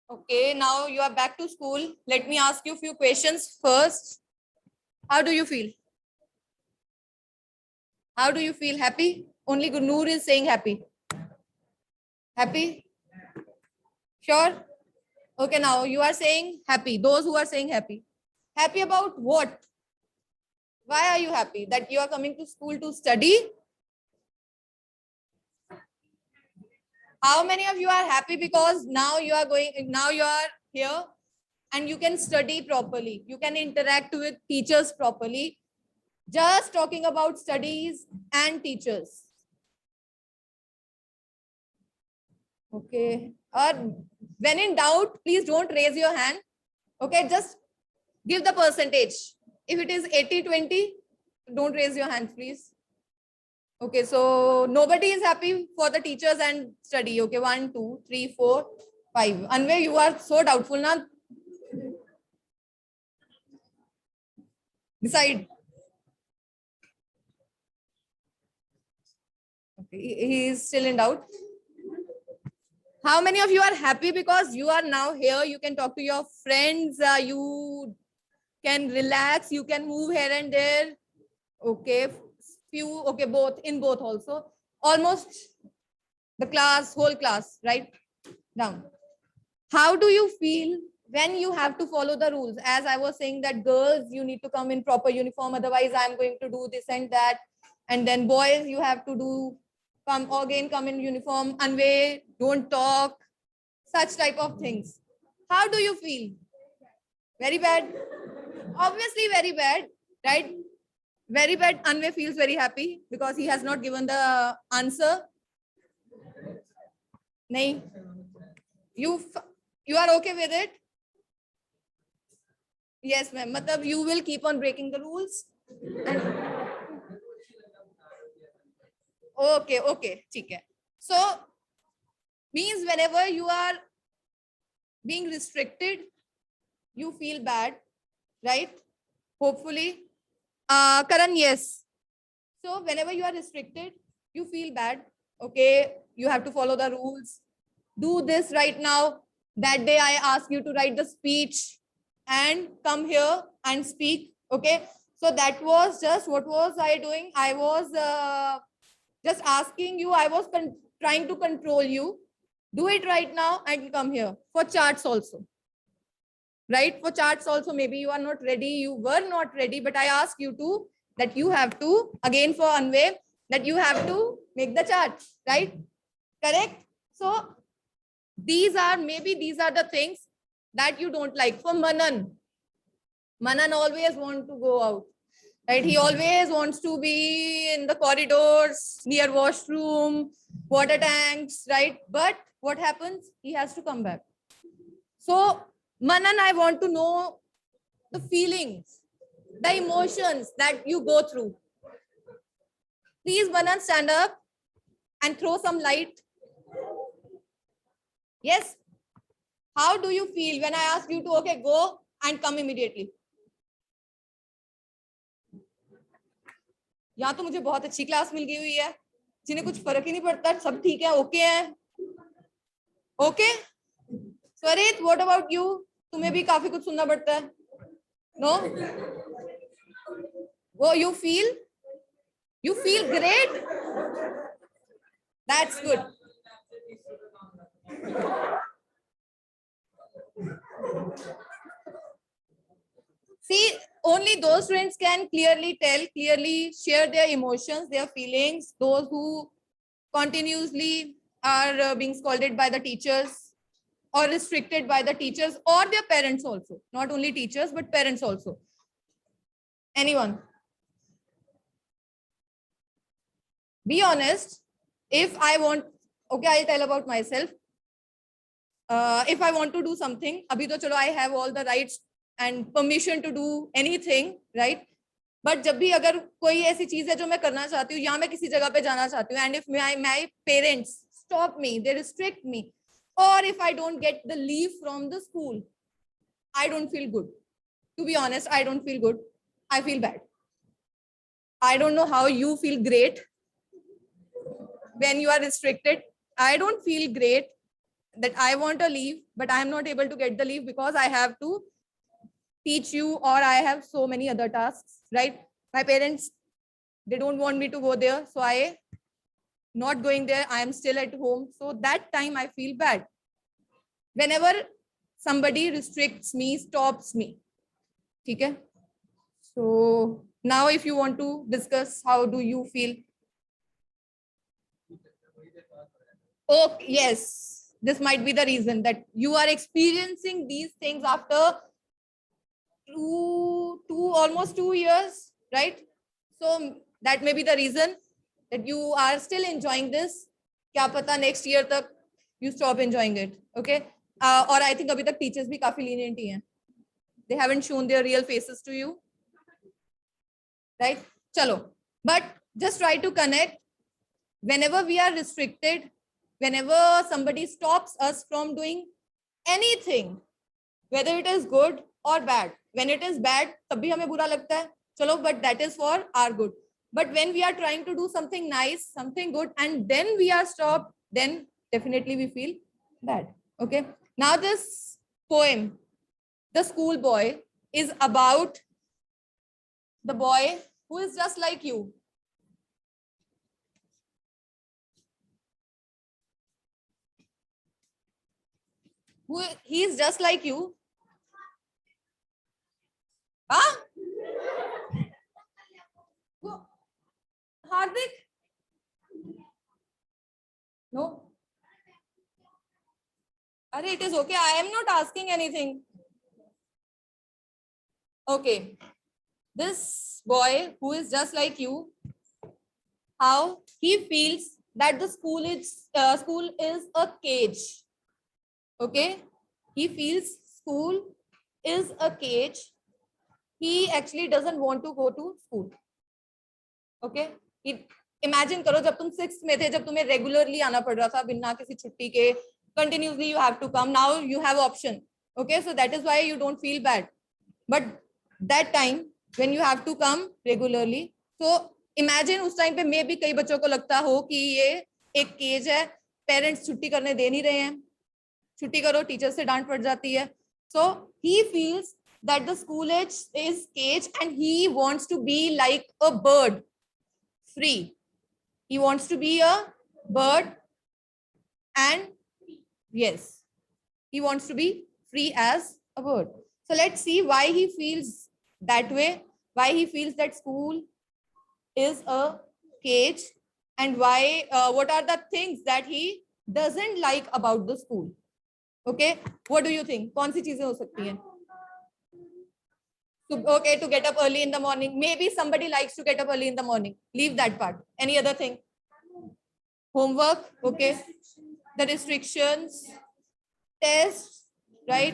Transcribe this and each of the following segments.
Okay, now you are back to school. Let me ask you a few questions first. How do you feel? How do you feel? Happy? Only Noor is saying happy. Happy? Sure? Okay, now you are saying happy. Those who are saying happy. Happy about what? Why are you happy? That you are coming to school to study? How many of you are happy because now you are here and you can study properly. You can interact with teachers properly. Just talking about studies and teachers. Okay. Or when in doubt, please don't raise your hand. Okay, just give the percentage. If it is 80-20, don't raise your hand, please. Okay, so nobody is happy for the teachers and study. Okay, 1, 2, 3, 4, 5. Anway, you are so doubtful now. Decide. Okay, he is still in doubt. How many of you are happy because you are now here? You can talk to your friends. You can relax. You can move here and there. Okay, few. Okay, both in both also. Almost the class, whole class, right? Down. How do you feel when you have to follow the rules? As I was saying that girls, you need to come in proper uniform. Otherwise, I'm going to do this and that. And then boys, you have to come in uniform, unweigh, don't talk, such type of things. How do you feel? Very bad. Obviously, very bad, right? Very bad. Anway feels very happy because he has not given the answer. Nahi. You are okay with it? Yes, ma'am. Matlab you will keep on breaking the rules. Okay, okay, ठीक है. So means whenever you are being restricted, you feel bad, right? Hopefully. Karan, yes. So whenever you are restricted, you feel bad. Okay, you have to follow the rules. Do this right now. That day I asked you to write the speech and come here and speak. Okay, so that was just, what was I doing? I was just asking you. I was trying to control you. Do it right now and come here for charts also. Right, for charts also, maybe you are not ready, you were not ready, but I asked you to, that you have to, again for Anway, that you have to make the chart, right? Correct. So these are the things that you don't like. For Manan always want to go out, right? He always wants to be in the corridors, near washroom, water tanks, right? But what happens? He has to come back. So Manan, I want to know the feelings, the emotions that you go through. Please, Manan, stand up and throw some light. Yes. How do you feel when I ask you to, okay, go and come immediately? यहाँ तो मुझे बहुत अच्छी class मिल गई हुई है, जिन्हें कुछ फर्क ही नहीं पड़ता, सब ठीक है, ओके है. ओके स्वरित, व्हाट अबाउट यू? तुम्हें भी काफी कुछ सुनना पड़ता है. नो, वो you feel great. That's good. See, only those students can clearly share their emotions, their feelings. Those who continuously are being scolded by the teachers or restricted by the teachers or their parents also. Not only teachers, but parents also. Anyone? Be honest. If I want, okay, I'll tell about myself. If I want to do something, abhi to chalo, I have all the rights and permission to do anything, right? But जब भी अगर कोई ऐसी चीज है जो मैं करना चाहती हूँ, या मैं किसी जगह पे जाना चाहती हूँ, and if my parents stop me, they restrict me, or if I don't get the leave from the school, I don't feel good. To be honest, I don't feel good. I feel bad. I don't know how you feel great when you are restricted. I don't feel great. that I want a leave, but I am not able to get the leave because I have to teach you or I have so many other tasks, right? My parents, they don't want me to go there. So I not going there. I am still at home. So that time I feel bad. Whenever somebody restricts me, stops me. Okay? So now if you want to discuss, how do you feel? Oh, yes. This might be the reason that you are experiencing these things after almost 2 years, right? So that may be the reason that you are still enjoying this. क्या पता next year तक you stop enjoying it, okay? और I think अभी तक teachers भी काफी lenient ही हैं. They haven't shown their real faces to you, right? चलो, but just try to connect. Whenever we are restricted, whenever somebody stops us from doing anything, whether it is good or bad, when it is bad तब भी हमें बुरा लगता है, चलो, but that is for our good. But when we are trying to do something nice, something good, and then we are stopped, then definitely we feel bad. Okay, now this poem, The Schoolboy, is about the boy who is just like you. He is just like you. Huh? Hardik? No. Arey, it is okay. I am not asking anything. Okay. This boy who is just like you, how he feels that the school is a cage. Okay. He feels school is a cage. He actually doesn't want to go to school. Okay. Imagine करो जब तुम 6th में थे, जब तुम्हें regularly आना पड़ रहा था बिना किसी छुट्टी के, continuously you have to come. Now you have option. Okay, so that is why you don't feel bad. But that time when you have to come regularly, so imagine उस time पे मे भी कई बच्चों को लगता हो कि ये एक केज है, पेरेंट्स छुट्टी करने दे नहीं रहे हैं, छुट्टी करो, टीचर से डांट पड़ जाती है. So he feels that the school is cage and he wants to be like a bird, free. He wants to be a bird and yes, he wants to be free as a bird. So let's see why he feels that way, why he feels that school is a cage and why, what are the things that he doesn't like about the school. Okay, what do you think? कौन सी चीजें हो सकती हैं? Okay, to get up early in the morning. Maybe somebody likes to get up early in the morning. Leave that part. Any other thing? Homework, okay. The restrictions, tests, right?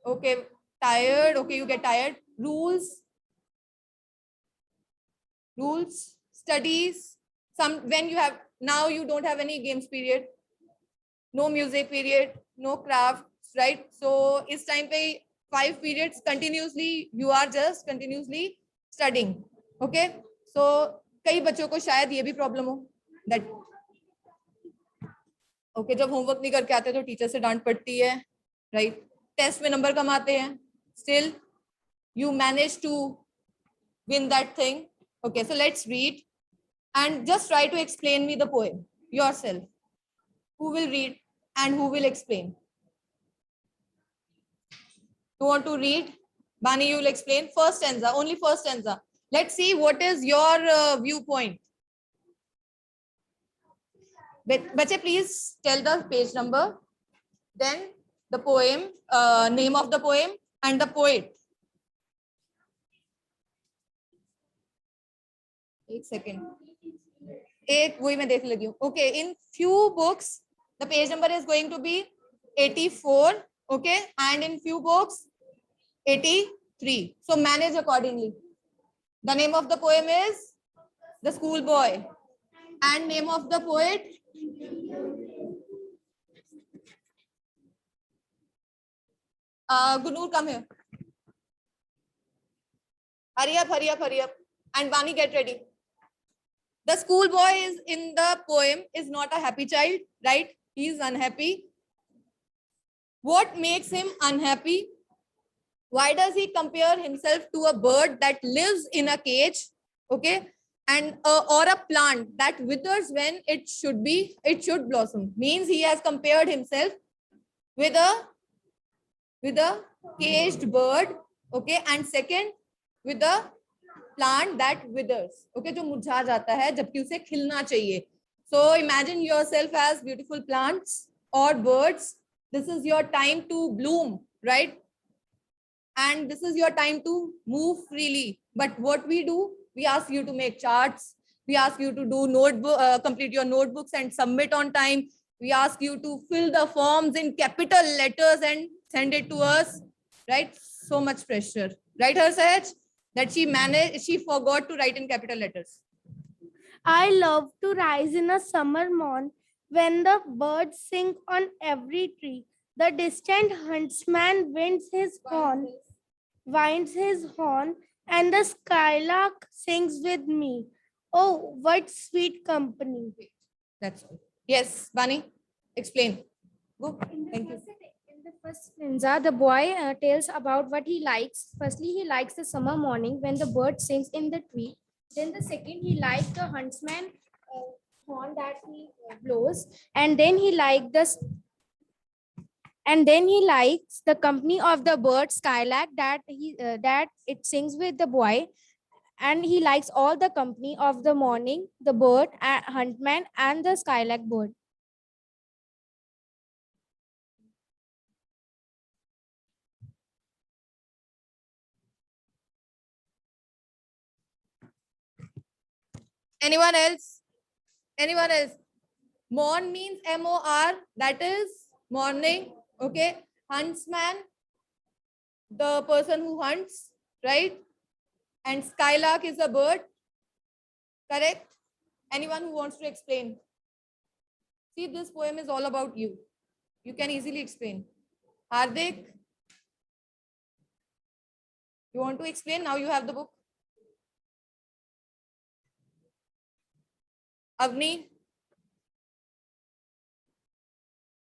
Okay, tired. Okay, you get tired. Rules, studies. When you have, now you don't have any games period, no music period, no crafts, right? So इस time पे 5 periods continuously, you are just continuously studying. Okay, so कई बच्चों को शायद ये भी problem हो that okay, जब होमवर्क नहीं करके आते तो टीचर से डांट पड़ती है, right? टेस्ट में नंबर कम आते हैं, still you manage to win that thing. Okay, so let's read and just try to explain me the poem yourself. Who will read and who will explain? You want to read? Bani, you will explain first stanza, only first stanza. Let's see what is your viewpoint. Bache, please tell the page number, then the poem, name of the poem and the poet. एक second. एक वही मैं देख लगी हूँ. Okay, in few books, the page number is going to be 84. Okay, and in few books, 83. So manage accordingly. The name of the poem is The Schoolboy. And name of the poet? Gunur, come here. Hurry up, hurry up, hurry up. And Bani, get ready. The schoolboy is in the poem is not a happy child, right? He is unhappy. What makes him unhappy? Why does he compare himself to a bird that lives in a cage? Okay. And or a plant that withers when it should blossom. Means he has compared himself with a caged bird. Okay. And second, with a plant that withers. Okay. जो मुरझा जाता है जबकि उसे खिलना चाहिए. So imagine yourself as beautiful plants or birds. This is your time to bloom, right? And this is your time to move freely. But what we do, we ask you to make charts. We ask you to do complete your notebooks and submit on time. We ask you to fill the forms in capital letters and send it to us, right? So much pressure, right, her Sahaj? That she forgot to write in capital letters. I love to rise in a summer morn when the birds sing on every tree. The distant huntsman winds his horn, and the skylark sings with me. Oh, what sweet company! That's all. Yes, Bani, explain. Go. Thank you. In the first stanza, the boy tells about what he likes. Firstly, he likes the summer morning when the bird sings in the tree. Then the second, he likes the huntsman horn that he blows, and then he likes the company of the bird skylark that it sings with the boy, and he likes all the company of the morning, the bird, huntman, and the skylark bird. Anyone else? Anyone else? Morn means M-O-R. That is morning. Okay. Huntsman, the person who hunts, right? And skylark is a bird. Correct? Anyone who wants to explain? See, this poem is all about you. You can easily explain. Hardik, you want to explain? Now you have the book. Avni,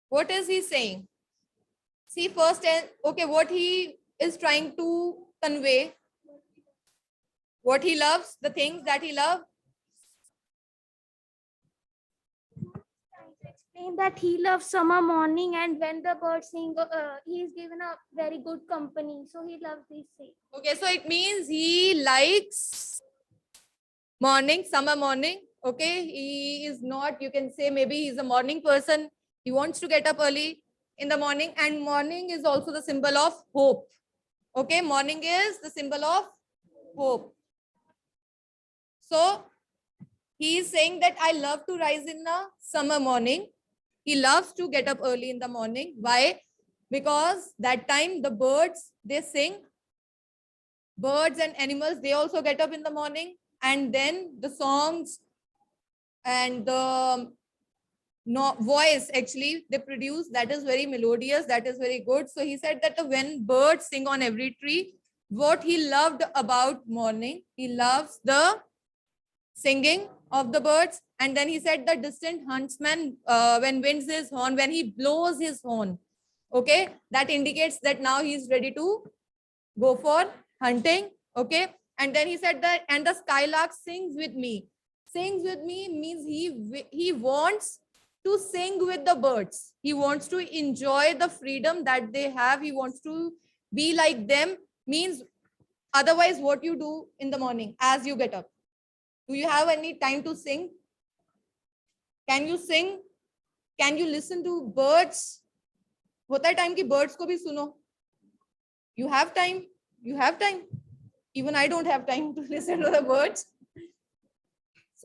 what is he saying? See, first, okay, what he is trying to convey, what he loves, the things that he loves. Explain that he loves summer morning, and when the birds sing, he is given a very good company. So he loves these things. Okay, so it means he likes morning, summer morning. Okay, he is not, you can say maybe he's a morning person. He wants to get up early in the morning, and morning is also the symbol of hope. Okay, morning is the symbol of hope. So he is saying that I love to rise in the summer morning. He loves to get up early in the morning. Why? Because that time the birds, they sing. Birds and animals, they also get up in the morning. And then the songs and the voice actually they produce, that is very melodious, that is very good. So he said that when birds sing on every tree, what he loved about morning, he loves the singing of the birds. And then he said the distant huntsman, when winds his horn, when he blows his horn, okay, that indicates that now he is ready to go for hunting. Okay. And then he said that, and the skylark sings with me. Sings with me means he wants to sing with the birds. He wants to enjoy the freedom that they have. He wants to be like them. Means otherwise what you do in the morning as you get up? Do you have any time to sing? Can you sing? Can you listen to birds? होता है time कि birds को भी सुनो. You have time. You have time. Even I don't have time to listen to the birds.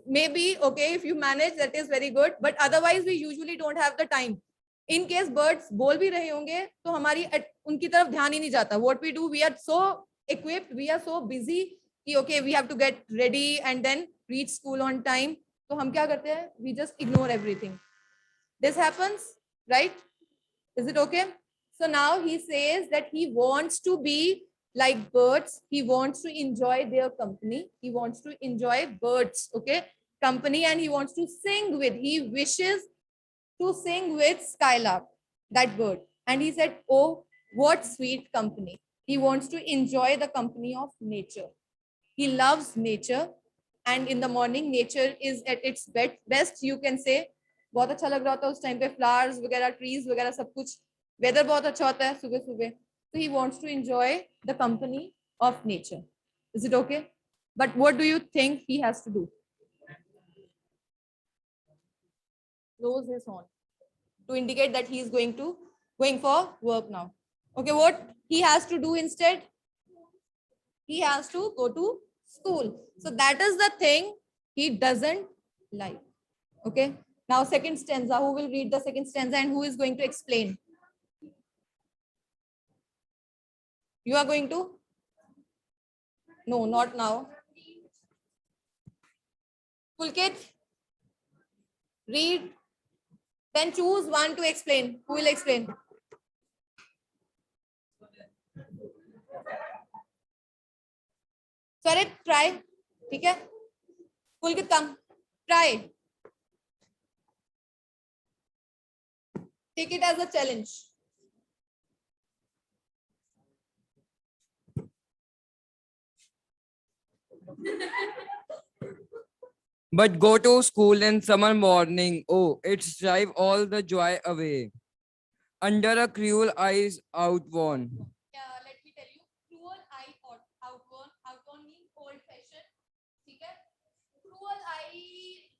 Maybe, okay, if you manage, that is very good. But otherwise, we usually don't have the time. In case birds बोल भी रहे होंगे, तो हमारी उनकी तरफ ध्यान ही नहीं जाता. What we do, we are so equipped, we are so busy कि okay, we have to get ready and then reach school on time. तो हम क्या करते हैं? We just ignore everything. This happens, right? Is it okay? So now he says that he wants to be like birds. He wants to enjoy their company. He wants to enjoy birds. Okay. company and he wants to sing with, he wishes to sing with Skylark, that bird. And he said, oh, what sweet company. He wants to enjoy the company of nature. He loves nature. And in the morning, nature is at its best, you can say. बहुत अच्छा लग रहा होता है उस time पे, flowers वगैरह, trees वगैरह सब कुछ, weather बहुत अच्छा होता है सुबह सुबह. So he wants to enjoy the company of nature. Is it okay? But what do you think he has to do? Close his horn to indicate that he is going for work now. Okay, what he has to do instead? He has to go to school. So that is the thing he doesn't like. Okay. Now second stanza. Who will read the second stanza and who is going to explain? You are going to? No, not now. Pulkit, read. Then choose one to explain. Who will explain? Swarit, try. Okay? Pulkit, come. Try. Take it as a challenge. But go to school in summer morning. Oh, it's drive all the joy away. Under a cruel eyes outworn. Yeah, let me tell you. Cruel eye outworn. Outworn means old fashioned. Okay? Cruel eye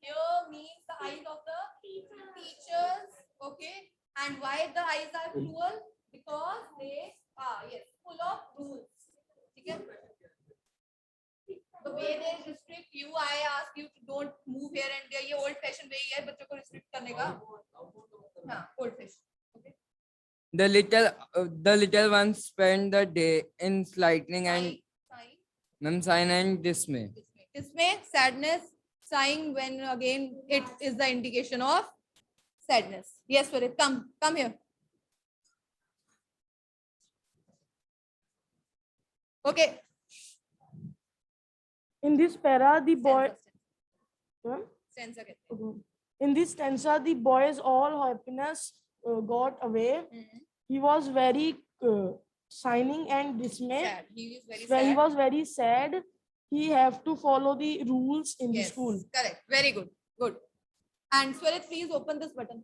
here means the eyes of the teachers. Okay? And why the eyes are cruel? Because they are, yes, full of rules. Okay? The way they restrict you, I ask you to don't move here and there. ये old fashioned way है बच्चों को restrict करने का. हाँ, old fashioned. Okay. The little ones spend the day in lightning and sign and dismay. Dismay, sadness, sighing when again it is the indication of sadness. Yes, Farid, come here. Okay. In this para, the boy. Stanza कहते हैं. Okay. In this stanza, the boy's all happiness got away. He was very signing and dismay. Sad. He is very When sad. he was very sad, he have to follow the rules in the Yes, school. correct. Very good. Good. And Swarit, please open this button.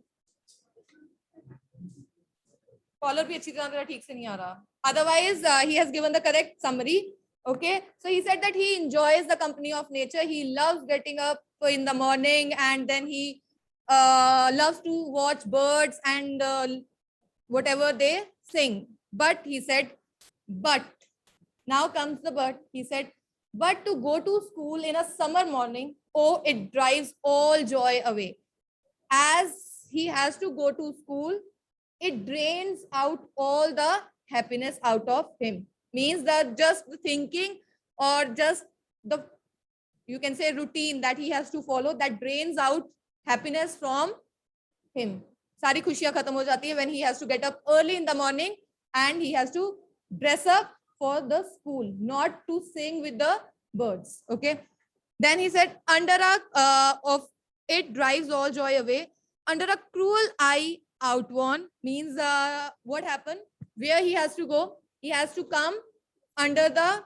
Collar भी अच्छी तरह ठीक से नहीं आ रहा. Otherwise, he has given the correct summary. Okay. So he said that he enjoys the company of nature. He loves getting up in the morning and then he loves to watch birds and whatever they sing. But he said, but now comes the but. He said, but to go to school in a summer morning, oh, it drives all joy away. As he has to go to school, it drains out all the happiness out of him. Means that just the thinking or just the, you can say, routine that he has to follow, that drains out happiness from him. Sari khushiyan khatam ho jati hai when he has to get up early in the morning and he has to dress up for the school, not to sing with the birds. Okay. Then he said, under of it drives all joy away. Under a cruel eye outworn means what happened? Where he has to go? He has to come under the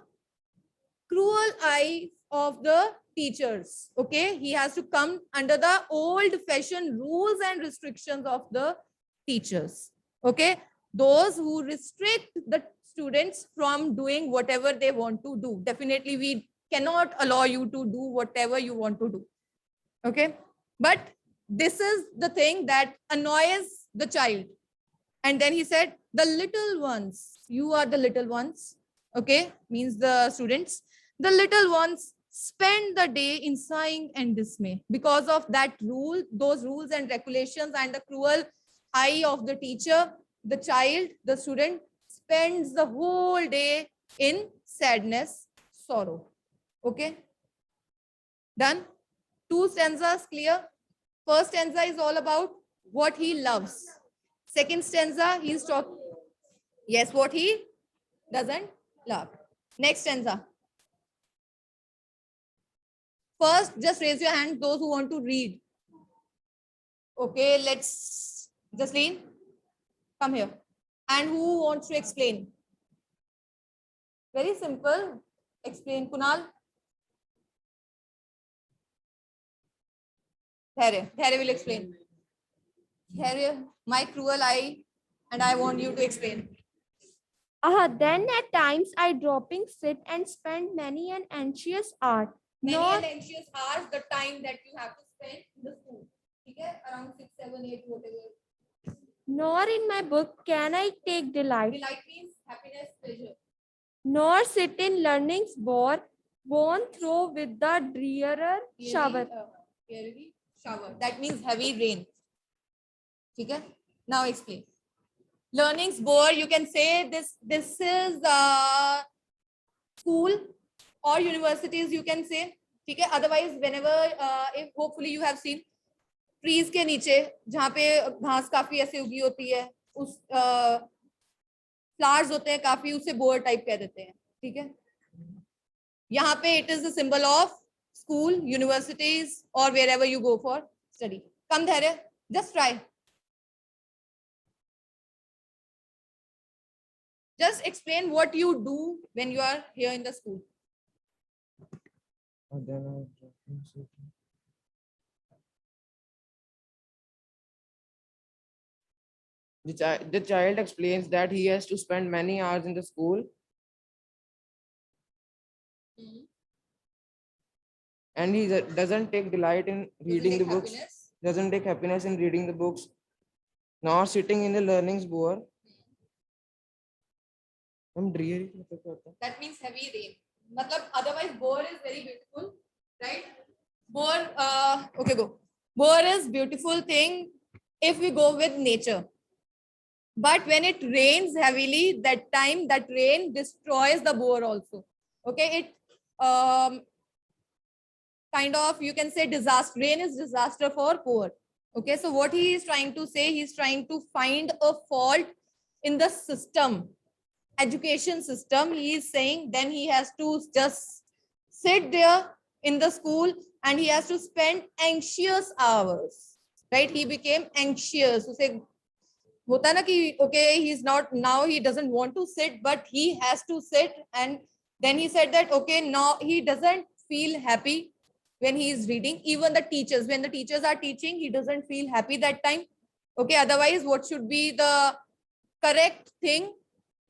cruel eye of the teachers. Okay. He has to come under the old fashioned rules and restrictions of the teachers. Okay. Those who restrict the students from doing whatever they want to do. Definitely we cannot allow you to do whatever you want to do. Okay. But this is the thing that annoys the child. And then he said, the little ones, you are the little ones. Okay. Means the students. The little ones spend the day in sighing and dismay because of that rule, those rules and regulations and the cruel eye of the teacher. The child, the student spends the whole day in sadness, sorrow. Okay. Done. 2 stanzas clear. First stanza is all about what he loves. Second stanza, he's talking, yes, what he doesn't love. Next stanza. First, just raise your hand, those who want to read. Okay, let's, Jasleen, come here. And who wants to explain? Very simple. Explain, Kunal. Dharya will explain. Dharya, my cruel eye, and I want you to explain. Then at times I dropping sit and spend many an anxious hour. Many Nor, and anxious hours, the time that you have to spend in the school. Okay, around 6, 7, 8, whatever. nor in my book can I take delight, Delight means happiness, pleasure. nor sit in learning's bore, borne through with the drearer shower. Fiery shower. That means heavy rain. Okay. Now explain. Learning's bore. You can say this. This is school or universities. You can say. Okay. Otherwise, whenever, if hopefully you have seen trees के नीचे जहाँ पे घास काफी ऐसे उगी होती है, उस फ्लावर्स होते हैं काफी, उसे बोर टाइप कह देते हैं. ठीक है. यहाँ पे it is the symbol of school, universities, or wherever you go for study. Come Dharya, just try. Just explain what you do when you are here in the school. The child explains that he has to spend many hours in the school and he doesn't take delight in reading the books, doesn't take happiness in reading the books, nor sitting in the learning's bore. That means heavy rain. Matlab, otherwise, bore is very beautiful, right? Bore, okay, go. Bore is beautiful thing if we go with nature. But when it rains heavily, that time that rain destroys the bore also. Okay, it kind of, you can say disaster. Rain is disaster for poor. Okay, so what he is trying to say, he's trying to find a fault in the system, education system. He is saying then he has to just sit there in the school and he has to spend anxious hours, right? He became anxious. उसे होता ना कि okay, he's not, now he doesn't want to sit, but he has to sit. And then he said that okay, now he doesn't feel happy when he is reading. Even the teachers, when the teachers are teaching, he doesn't feel happy that time. Okay, otherwise what should be the correct thing?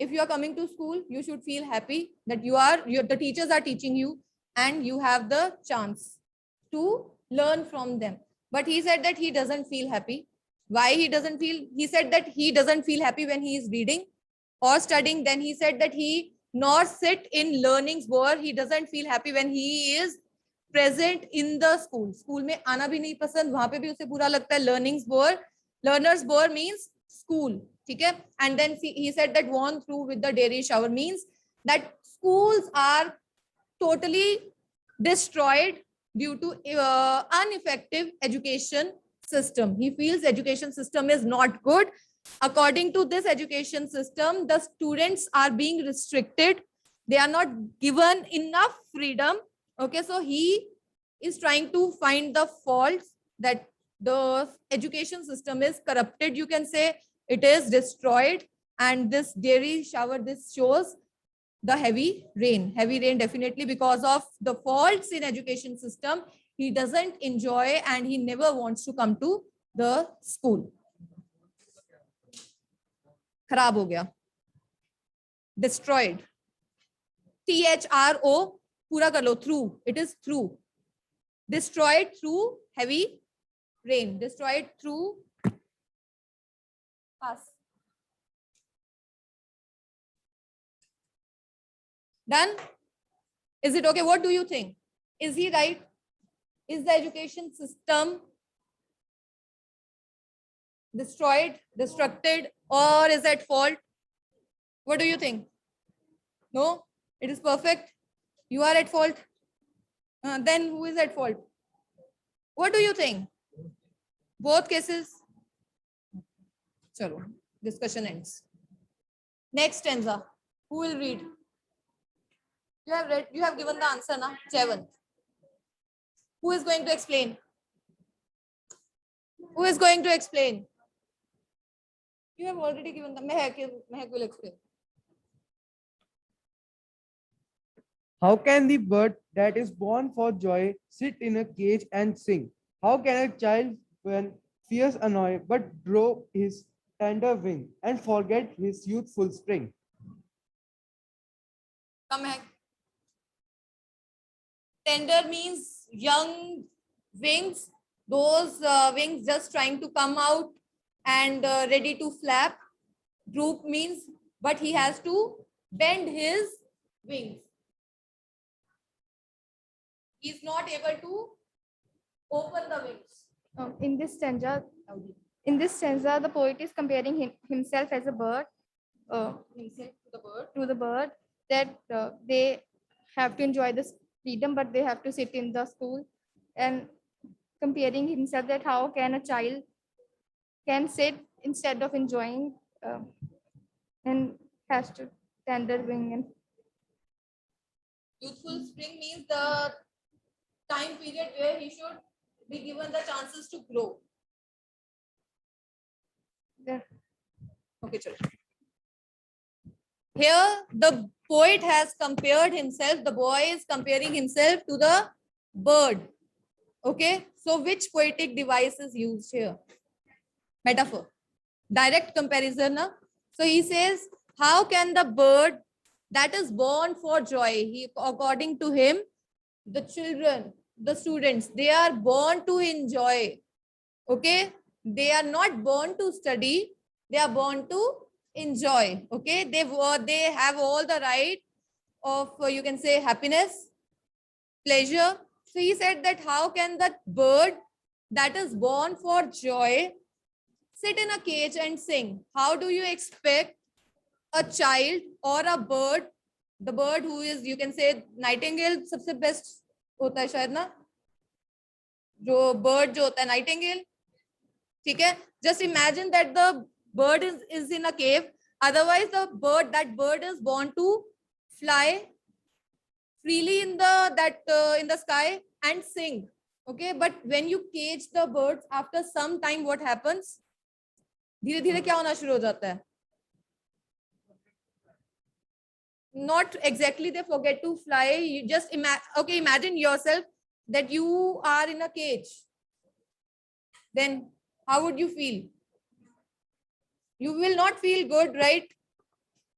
If you are coming to school, you should feel happy that the teachers are teaching you and you have the chance to learn from them. But he said that he doesn't feel happy. Why he doesn't feel? He said that he doesn't feel happy when he is reading or studying. Then he said that he nor sit in learning's bore. He doesn't feel happy when he is present in the school. School में आना भी नहीं पसंद, वहाँ पे भी उसे बुरा लगता है. Learning's bore. Learner's bore means school. ठीक है? And then he said that worn through with the dairy shower means that schools are totally destroyed due to ineffective education system. He feels education system is not good. According to this education system, the students are being restricted. They are not given enough freedom. Okay, so he is trying to find the faults that the education system is corrupted. You can say it is destroyed. And this dairy shower, this shows the heavy rain. Heavy rain definitely because of the faults in education system. He doesn't enjoy and he never wants to come to the school. खराब हो गया. Destroyed. THRO पूरा कर लो. Through. It is through. Destroyed through heavy rain. Destroyed through. Pass. Done? Is it okay? What do you think? Is he right? Is the education system destroyed, destructed, or is at fault? What do you think? No? It is perfect? You are at fault? Then who is at fault? What do you think? Both cases? Chalo, discussion ends. Next stanza. Who will read? You have read, you have given the answer, na? Jayant. Who is going to explain? Who is going to explain? You have already given the Mehak will explain. How can the bird that is born for joy sit in a cage and sing? How can a child, when fears annoy, but drop his tender wing and forget his youthful spring? Come Mehak. Tender means young wings, those wings just trying to come out and ready to flap. Droop means, but he has to bend his wings. He is not able to open the wings. In this stanza, the poet is comparing himself as a bird Himself to the bird. to the bird, that they have to enjoy this freedom, but they have to sit in the school, and comparing himself that how can a child can sit instead of enjoying, and has to tender wing. And Youthful spring means the time period where he should be given the chances to grow. the Okay, chalo. Here, the poet has compared himself, the boy is comparing himself to the bird. Okay, so which poetic device is used here? Metaphor. Direct comparison. Na? So he says, how can the bird that is born for joy, he, according to him, the children, the students, they are born to enjoy. Okay, they are not born to study, they are born to enjoy. Okay, they have all the right of you can say happiness, pleasure. So he said that how can that bird that is born for joy sit in a cage and sing? How do you expect a child or a bird, the bird who is you can say nightingale सबसे best होता है शायद ना, जो bird जो होता है nightingale, ठीक है? Just imagine that the bird is in a cave. Otherwise, that bird is born to fly freely in the sky and sing. Okay, but when you cage the birds, after some time, what happens? धीरे धीरे क्या होना शुरू हो जाता है? Not exactly they forget to fly. You just imagine yourself that you are in a cage. Then how would you feel? You will not feel good, right?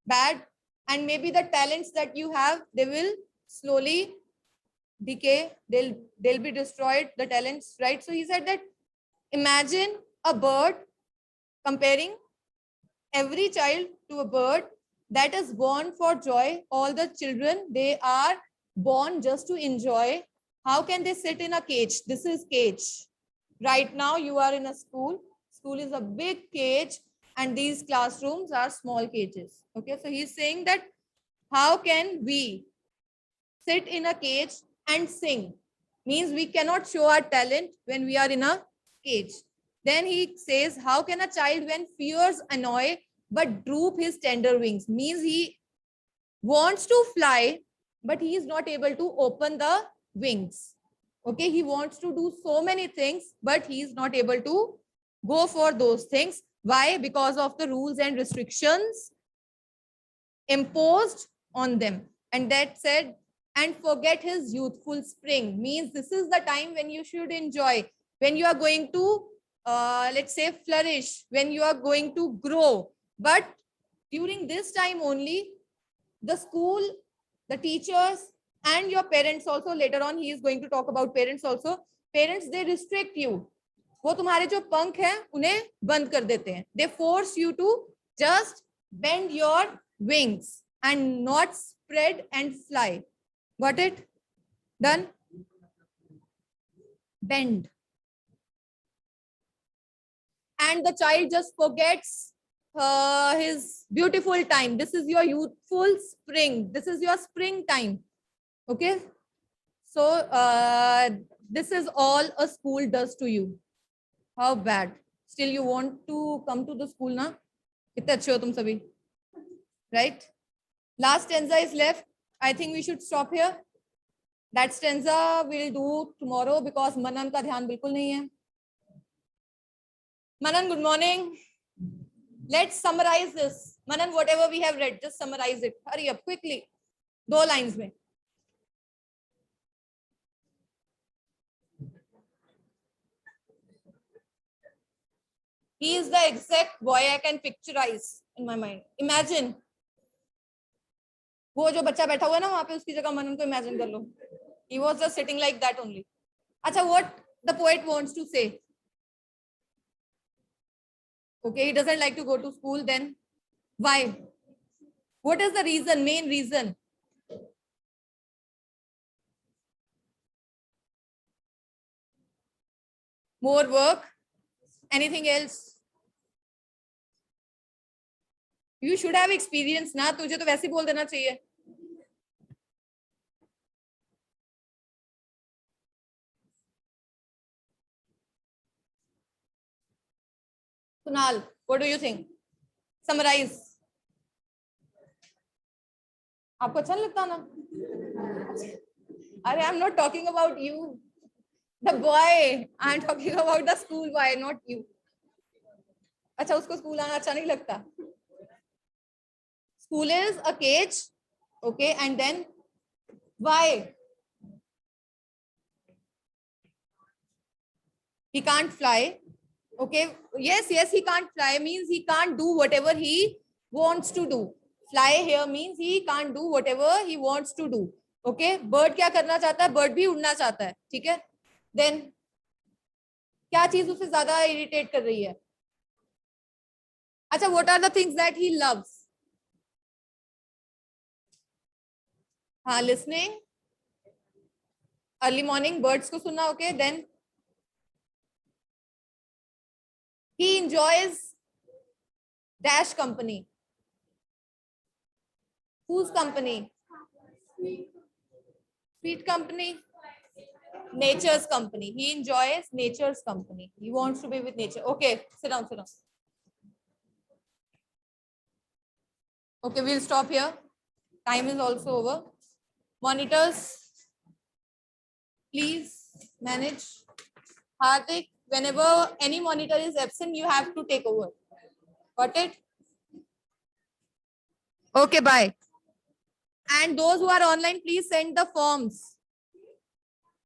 Bad. And maybe the talents that you have, they will slowly decay. They'll be destroyed, the talents, right? So he said that imagine a bird, comparing every child to a bird that is born for joy. All the children, they are born just to enjoy. How can they sit in a cage? This is cage. Right now you are in a school. School is a big cage and these classrooms are small cages. Okay, so he's saying that how can we sit in a cage and sing? Means we cannot show our talent when we are in a cage. Then he says, how can a child when fears annoy but droop his tender wings? Means he wants to fly, but he is not able to open the wings. Okay, he wants to do so many things, but he is not able to go for those things. Why? Because of the rules and restrictions imposed on them. And that said, and forget his youthful spring. Means this is the time when you should enjoy, when you are going to, let's say, flourish, when you are going to grow. But during this time only, the school, the teachers, and your parents also, later on he is going to talk about parents also. Parents, they restrict you. वो तुम्हारे जो पंख हैं उन्हें बंद कर देते हैं. They force you to just bend your wings and not spread and fly. Got it? Done? Bend. And the child just forgets his beautiful time. This is your youthful spring. This is your spring time. Okay? So this is all a school does to you. How bad? Still you want to come to the school, na? कितने अच्छे हो तुम सभी, right? Last stanza is left. I think we should stop here. That stanza we'll do tomorrow because Manan का ध्यान बिल्कुल नहीं है. Manan, good morning. Let's summarize this. Manan, whatever we have read, just summarize it. Hurry up, quickly. 2 lines में. He is the exact boy I can picturize in my mind. Imagine. वो जो बच्चा बैठा हुआ है ना वहां पे उसकी जगह मनन को imagine कर लो. He was just sitting like that only. अच्छा, what the poet wants to say? Okay, he doesn't like to go to school. Then why? What is the reason? Main reason? More work? Anything else? You should have experience ना. तुझे तो वैसे ही बोल देना चाहिए. Kunal, what do you think? Summarize. आपको अच्छा नहीं लगता ना? अरे, I'm not talking about you. The boy. I'm talking about the school boy, not you. अच्छा, उसको स्कूल आना अच्छा नहीं लगता. School is a cage. Okay, and then why? He can't fly. Okay, yes, he can't fly means he can't do whatever he wants to do. Fly here means he can't do whatever he wants to do. Okay, bird क्या करना चाहता है? Bird भी उड़ना चाहता है. ठीक है? Then क्या चीज उसे ज्यादा irritate कर रही है? अच्छा, what are the things that he loves? हाँ, listening, early morning, birds को सुनना. Okay, then he enjoys dash company. Whose company? Sweet company. Nature's company. He enjoys nature's company. He wants to be with nature. Okay, sit down, sit down. Okay, we'll stop here. Time is also over. Monitors, please manage. Hardik, whenever any monitor is absent, you have to take over. Got it? Okay, bye. And those who are online, please send the forms.